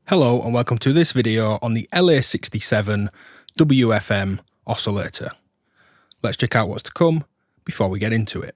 Hello and welcome to this video on the LA67 WFM Oscillator. Let's check out what's to come before we get into it.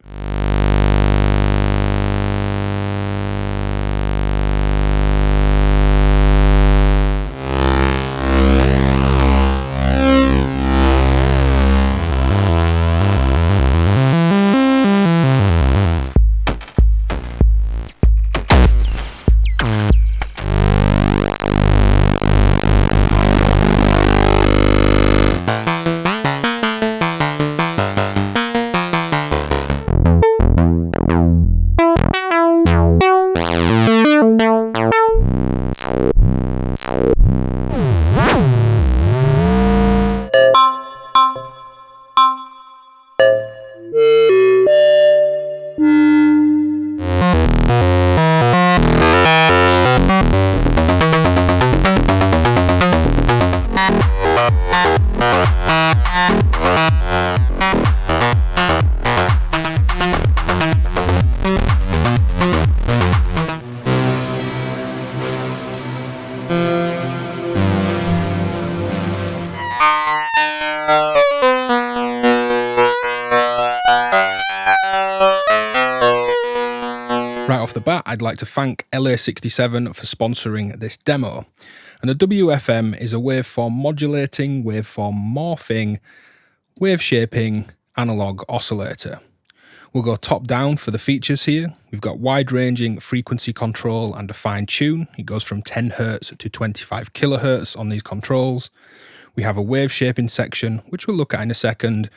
Right off the bat, I'd like to thank LA67 for sponsoring this demo. And the WFM is a waveform modulating, waveform morphing, wave shaping analog oscillator. We'll go top down for the features here. We've got wide ranging frequency control and a fine tune. It goes from 10 Hz to 25 kHz on these controls. We have a wave shaping section, which we'll look at in a second,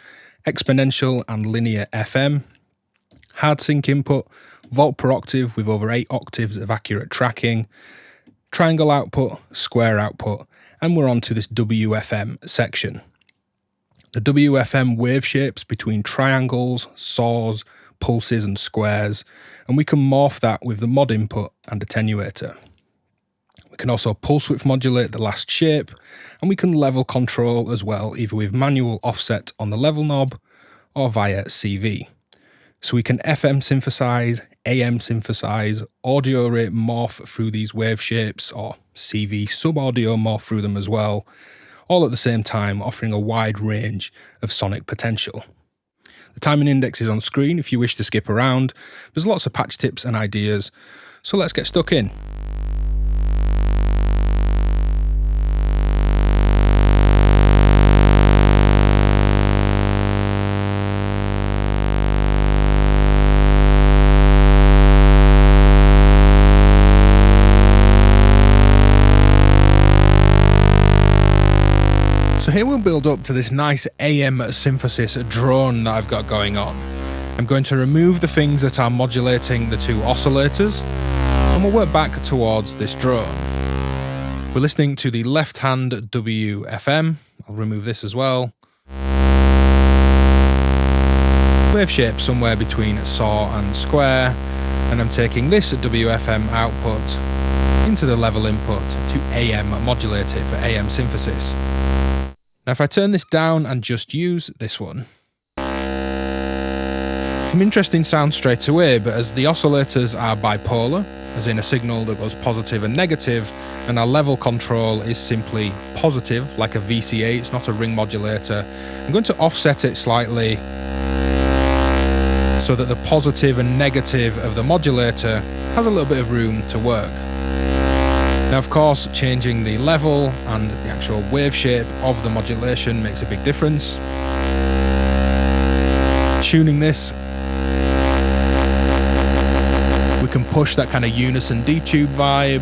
exponential and linear FM, hard sync input, volt per octave with over 8 octaves of accurate tracking, triangle output, square output, and we're on to this WFM section. The WFM wave shapes between triangles, saws, pulses and squares, and we can morph that with the mod input and attenuator. We can also pulse width modulate the last shape, and we can level control as well, either with manual offset on the level knob or via CV. So we can FM synthesize, AM synthesize, audio rate morph through these wave shapes, or CV sub-audio morph through them as well, all at the same time offering a wide range of sonic potential. The timing index is on screen if you wish to skip around. There's lots of patch tips and ideas, so let's get stuck in. So here we'll build up to this nice AM synthesis drone that I've got going on. I'm going to remove the things that are modulating the two oscillators, and we'll work back towards this drone. We're listening to the left-hand WFM. I'll remove this as well. Wave shape somewhere between saw and square, and I'm taking this WFM output into the level input to AM modulate it for AM synthesis. Now if I turn this down and just use this one, some interesting sound straight away, but as the oscillators are bipolar, as in a signal that goes positive and negative, and our level control is simply positive, like a VCO, it's not a ring modulator, I'm going to offset it slightly so that the positive and negative of the modulator has a little bit of room to work. Now of course, changing the level and the actual wave shape of the modulation makes a big difference. Tuning this, we can push that kind of unison D-tube vibe,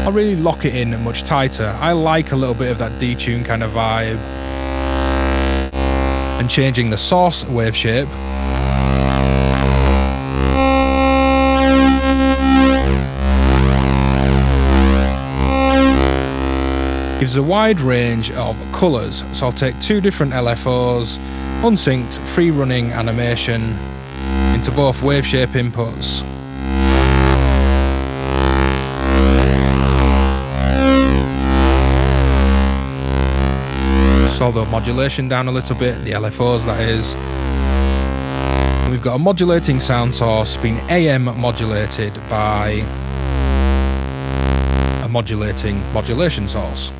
or really lock it in much tighter. I like a little bit of that D-tune kind of vibe. And changing the source wave shape, gives a wide range of colours. So I'll take two different LFOs, unsynced, free running animation into both wave shape inputs. Slow the modulation down a little bit, the LFOs that is. We've got a modulating sound source being AM modulated by modulating modulation source.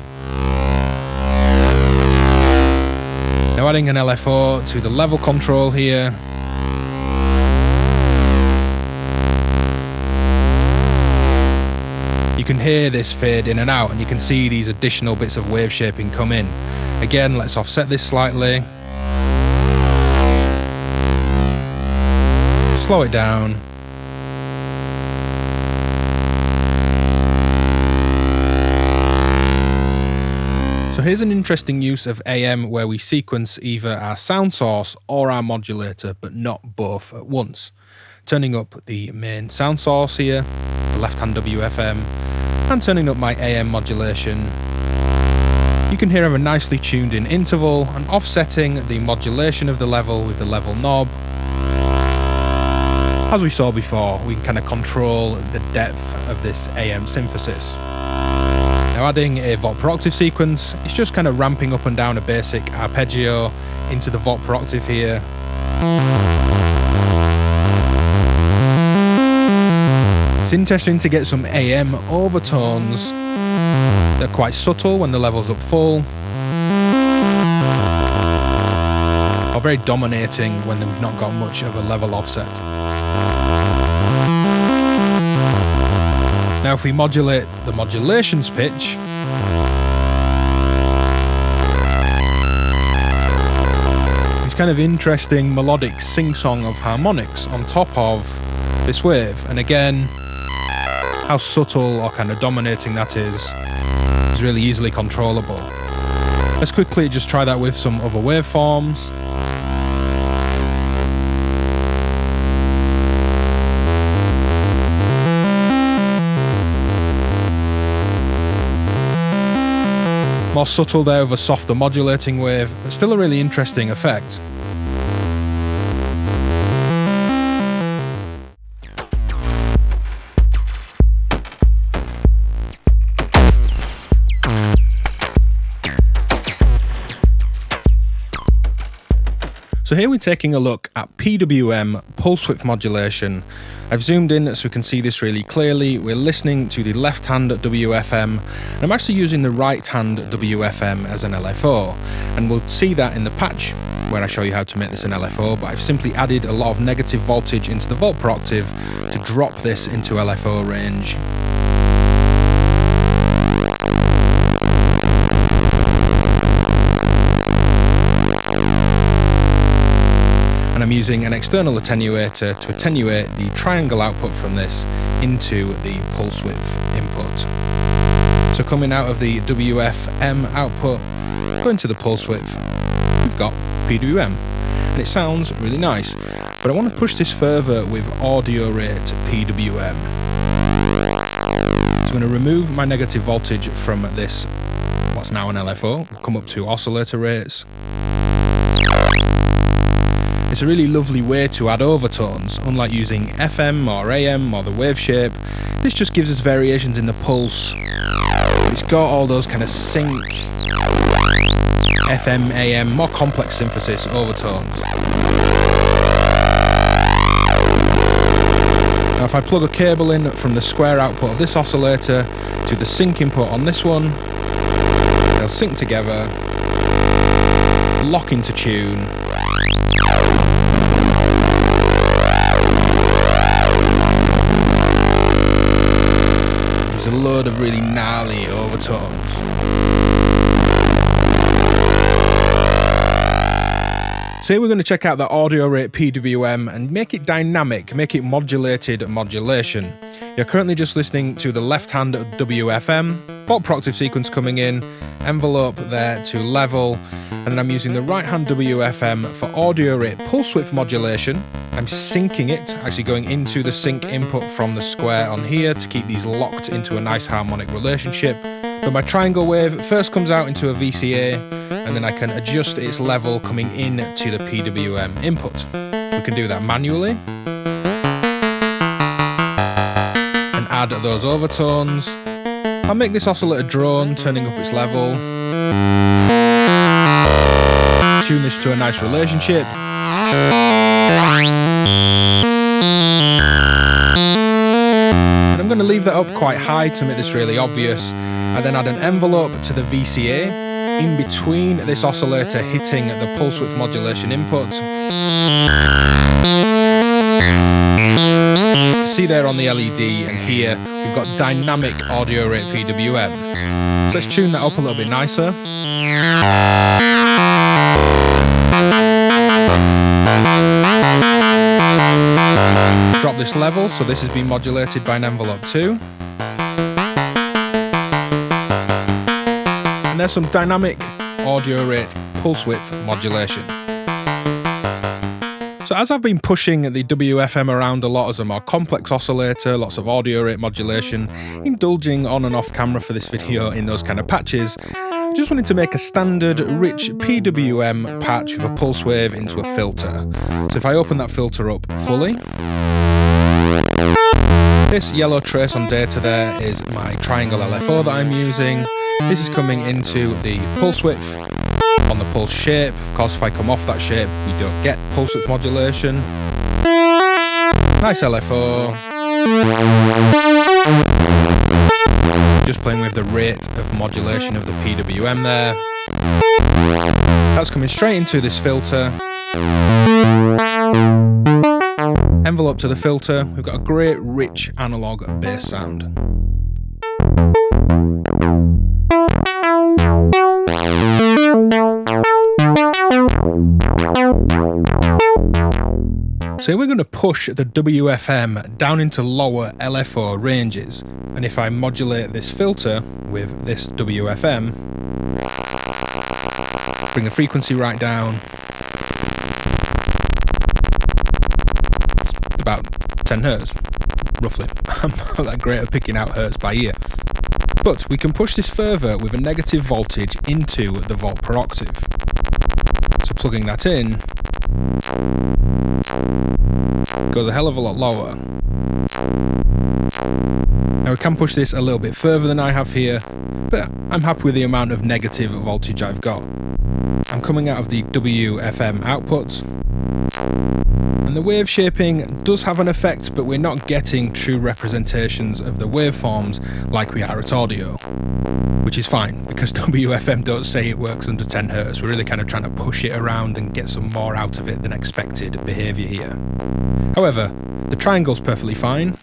Now adding an LFO to the level control here. You can hear this fade in and out, and you can see these additional bits of wave shaping come in. Again, let's offset this slightly. Slow it down. So here's an interesting use of AM where we sequence either our sound source or our modulator, but not both at once. Turning up the main sound source here, the left-hand WFM, and turning up my AM modulation. You can hear a nicely tuned in interval and offsetting the modulation of the level with the level knob. As we saw before, we can kind of control the depth of this AM synthesis. Now adding a volt per octave sequence, it's just kind of ramping up and down a basic arpeggio into the volt per octave here. It's interesting to get some AM overtones. They're quite subtle when the level's up full, or very dominating when they've not got much of a level offset. Now if we modulate the modulations pitch, it's kind of interesting melodic sing-song of harmonics on top of this wave, and again, how subtle or kind of dominating that is really easily controllable. Let's quickly just try that with some other waveforms. More subtle there with a softer modulating wave, but still a really interesting effect. So here we're taking a look at PWM pulse width modulation. I've zoomed in so we can see this really clearly. We're listening to the left-hand WFM, and I'm actually using the right-hand WFM as an LFO. And we'll see that in the patch where I show you how to make this an LFO, but I've simply added a lot of negative voltage into the volt per octave to drop this into LFO range. And I'm using an external attenuator to attenuate the triangle output from this into the pulse width input. So coming out of the WFM output, going to the pulse width, we've got PWM. And it sounds really nice, but I want to push this further with audio rate PWM. So I'm going to remove my negative voltage from this, what's now an LFO, come up to oscillator rates. It's a really lovely way to add overtones, unlike using FM or AM or the wave shape. This just gives us variations in the pulse. It's got all those kind of sync, FM, AM, more complex synthesis overtones. Now if I plug a cable in from the square output of this oscillator to the sync input on this one, they'll sync together, lock into tune. There's a load of really gnarly overtones. So here we're going to check out the audio rate PWM and make it dynamic, make it modulated modulation. You're currently just listening to the left-hand WFM, volt per octave sequence coming in, envelope there to level, and then I'm using the right-hand WFM for audio rate pulse width modulation. I'm syncing it, actually going into the sync input from the square on here to keep these locked into a nice harmonic relationship. But my triangle wave first comes out into a VCO, and then I can adjust its level coming in to the PWM input. We can do that manually and add those overtones. I'll make this oscillator drone, turning up its level. Tune this to a nice relationship. And I'm going to leave that up quite high to make this really obvious. I then add an envelope to the VCA in between this oscillator hitting the pulse width modulation input. See there on the LED, and here we've got dynamic audio rate PWM. So let's tune that up a little bit nicer. Drop this level, so this has been modulated by an envelope too. And there's some dynamic audio rate pulse width modulation. So as I've been pushing the WFM around a lot as a more complex oscillator, lots of audio rate modulation, indulging on and off camera for this video in those kind of patches, I just wanted to make a standard rich PWM patch with a pulse wave into a filter. So if I open that filter up fully, this yellow trace on data there is my triangle LFO that I'm using. This is coming into the pulse width on the pulse shape. Of course, if I come off that shape, we don't get pulse width modulation. Nice LFO. Just playing with the rate of modulation of the PWM there. That's coming straight into this filter. Envelope to the filter, we've got a great rich analog bass sound. So we're going to push the WFM down into lower LFO ranges, and if I modulate this filter with this WFM, bring the frequency right down, it's about 10 Hz, roughly. I'm not that great at picking out Hertz by ear. But we can push this further with a negative voltage into the volt per octave. So plugging that in, goes a hell of a lot lower. Now we can push this a little bit further than I have here, but I'm happy with the amount of negative voltage I've got. I'm coming out of the WFM output, and the wave shaping does have an effect, but we're not getting true representations of the waveforms like we are at audio, which is fine because WFM don't say it works under 10 Hz. We're really kind of trying to push it around and get some more out of it than expected behaviour here. However, the triangle's perfectly fine.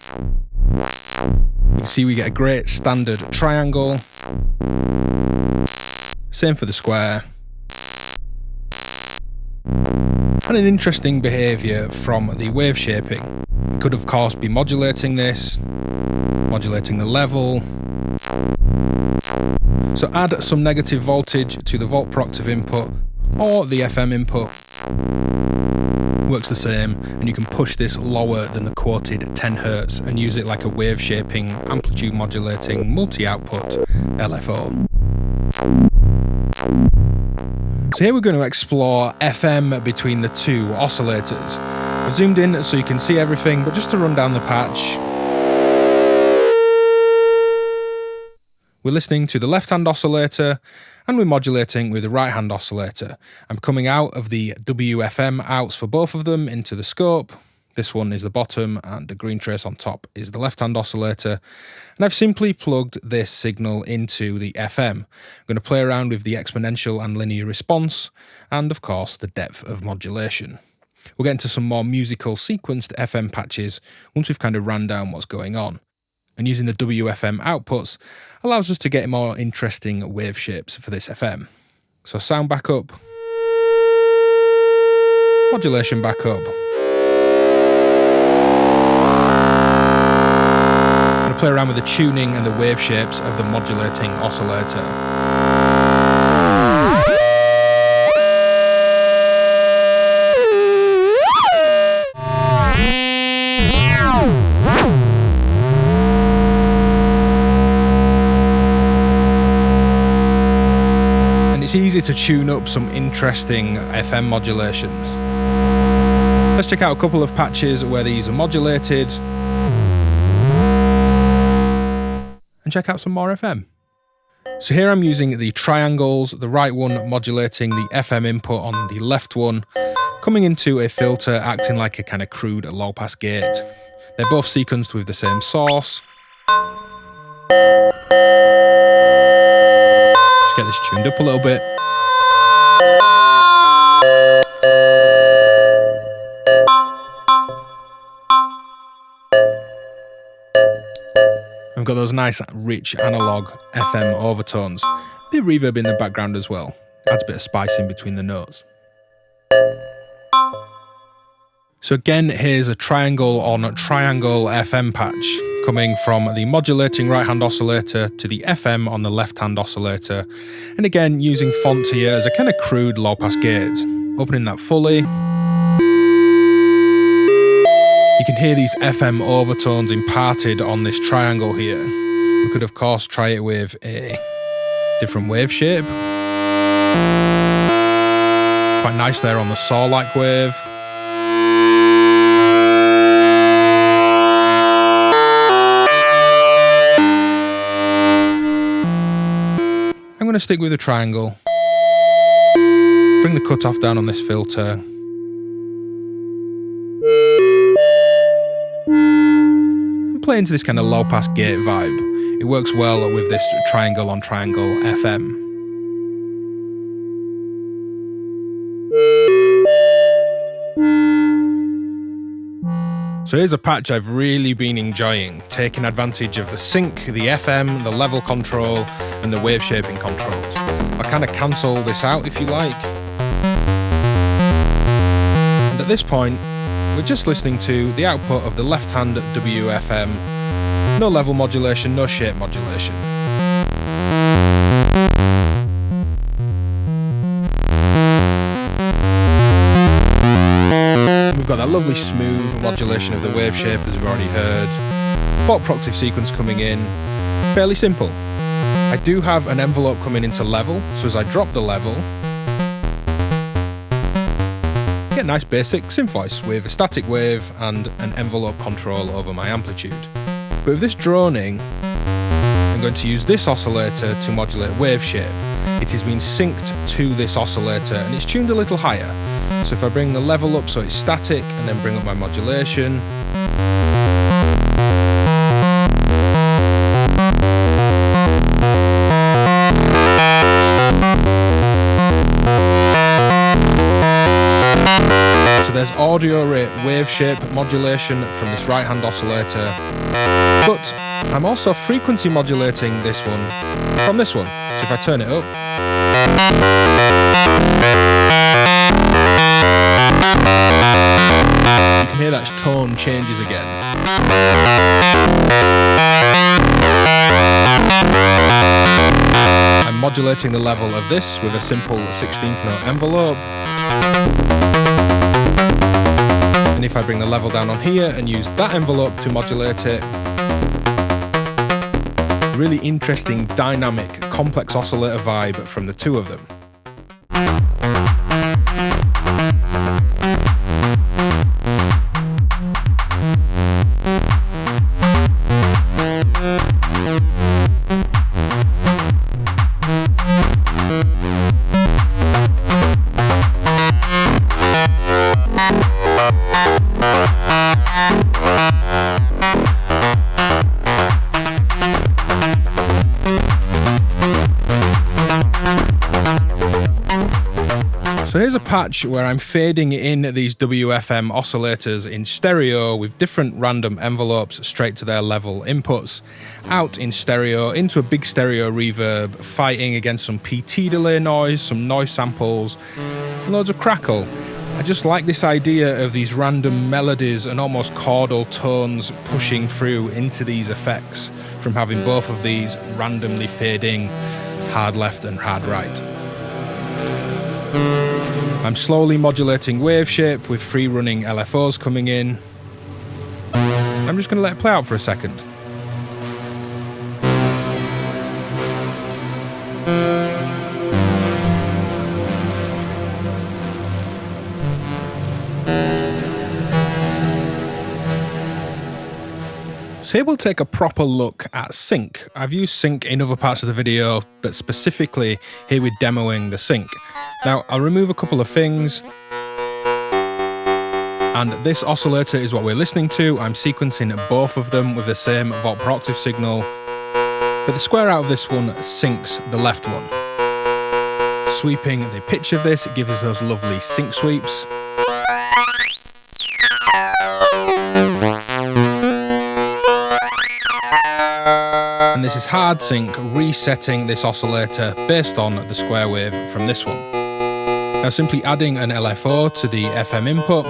You can see we get a great standard triangle. Same for the square. And an interesting behaviour from the wave shaping. We could of course be modulating this, modulating the level. So add some negative voltage to the volt per octave input or the FM input. Works the same, and you can push this lower than the quoted 10 Hz and use it like a wave shaping, amplitude modulating, multi-output LFO. So here we're going to explore FM between the two oscillators. I've zoomed in so you can see everything, but just to run down the patch, we're listening to the left-hand oscillator and we're modulating with the right-hand oscillator. I'm coming out of the WFM outs for both of them into the scope. This one is the bottom and the green trace on top is the left-hand oscillator. And I've simply plugged this signal into the FM. I'm going to play around with the exponential and linear response and, of course, the depth of modulation. We'll get into some more musical sequenced FM patches once we've kind of ran down what's going on. And using the WFM outputs allows us to get more interesting wave shapes for this FM. So sound back up, modulation back up. I'm going to play around with the tuning and the wave shapes of the modulating oscillator. It's easy to tune up some interesting FM modulations. Let's check out a couple of patches where these are modulated and check out some more FM. So here I'm using the triangles, the right one modulating the FM input on the left one, coming into a filter acting like a kind of crude low pass gate. They're both sequenced with the same source. Just get this tuned up a little bit. We've got those nice rich Analogue FM overtones. Bit of reverb in the background as well. Adds a bit of spice in between the notes. So again, here's a triangle on triangle FM patch coming from the modulating right hand oscillator to the FM on the left hand oscillator. And again, using font here as a kind of crude low pass gate. Opening that fully. You can hear these FM overtones imparted on this triangle here. We could of course try it with a different wave shape. Quite nice there on the saw-like wave. I'm going to stick with the triangle. Bring the cutoff down on this filter. And play into this kind of low pass gate vibe. It works well with this triangle on triangle FM. So here's a patch I've really been enjoying, taking advantage of the sync, the FM, the level control, and the wave shaping controls. I kind of cancel this out if you like. And at this point, we're just listening to the output of the left-hand WFM. No level modulation, no shape modulation. We've got that lovely smooth modulation of the wave shape as we've already heard. Pop octave sequence coming in. Fairly simple. I do have an envelope coming into level, so as I drop the level, get a nice basic synth voice with a static wave and an envelope control over my amplitude. But with this droning, I'm going to use this oscillator to modulate wave shape. It has been synced to this oscillator and it's tuned a little higher. So if I bring the level up so it's static and then bring up my modulation, so there's audio rate wave shape modulation from this right hand oscillator, but I'm also frequency modulating this one from this one. So if I turn it up, you can hear that tone changes again. I'm modulating the level of this with a simple 16th note envelope. And if I bring the level down on here and use that envelope to modulate it, really interesting, dynamic, complex oscillator vibe from the two of them. So here's a patch where I'm fading in these WFM oscillators in stereo with different random envelopes straight to their level inputs, out in stereo, into a big stereo reverb, fighting against some PT delay noise, some noise samples, and loads of crackle. I just like this idea of these random melodies and almost chordal tones pushing through into these effects from having both of these randomly fading hard left and hard right. I'm slowly modulating wave shape with free running LFOs coming in. I'm just going to let it play out for a second. So here we'll take a proper look at sync. I've used sync in other parts of the video, but specifically here we're demoing the sync. Now I'll remove a couple of things. And this oscillator is what we're listening to. I'm sequencing both of them with the same volt per octave signal, but the square out of this one syncs the left one. Sweeping the pitch of this, it gives us those lovely sync sweeps. And this is hard sync, resetting this oscillator based on the square wave from this one. Now simply adding an LFO to the FM input,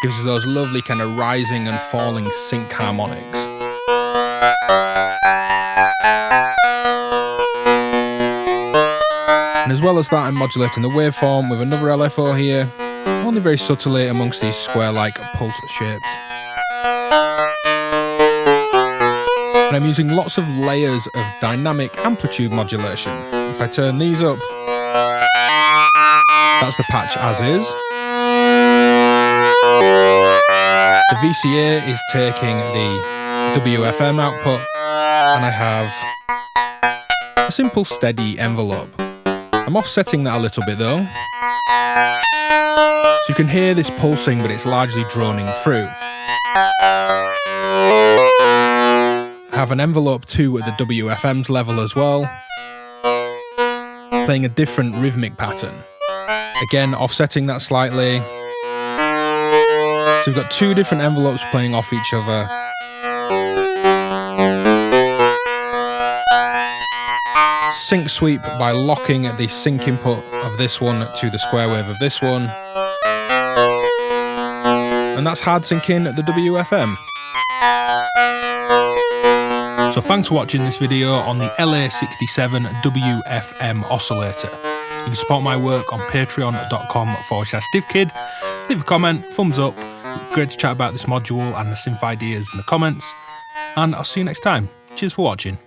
gives us those lovely kind of rising and falling sync harmonics. And as well as that, I'm modulating the waveform with another LFO here, only very subtly amongst these square-like pulse shapes. And I'm using lots of layers of dynamic amplitude modulation. If I turn these up, that's the patch as is. The VCO is taking the WFM output, and I have a simple steady envelope. I'm offsetting that a little bit though, so you can hear this pulsing, but it's largely droning through. I have an envelope too at the WFM's level as well, playing a different rhythmic pattern. Again, offsetting that slightly. So we've got two different envelopes playing off each other. Sync sweep by locking the sync input of this one to the square wave of this one. And that's hard syncing the WFM. So thanks for watching this video on the LA67 WFM Oscillator. You can support my work on patreon.com/DivKid. Leave a comment, thumbs up. Great to chat about this module and the synth ideas in the comments. And I'll see you next time. Cheers for watching.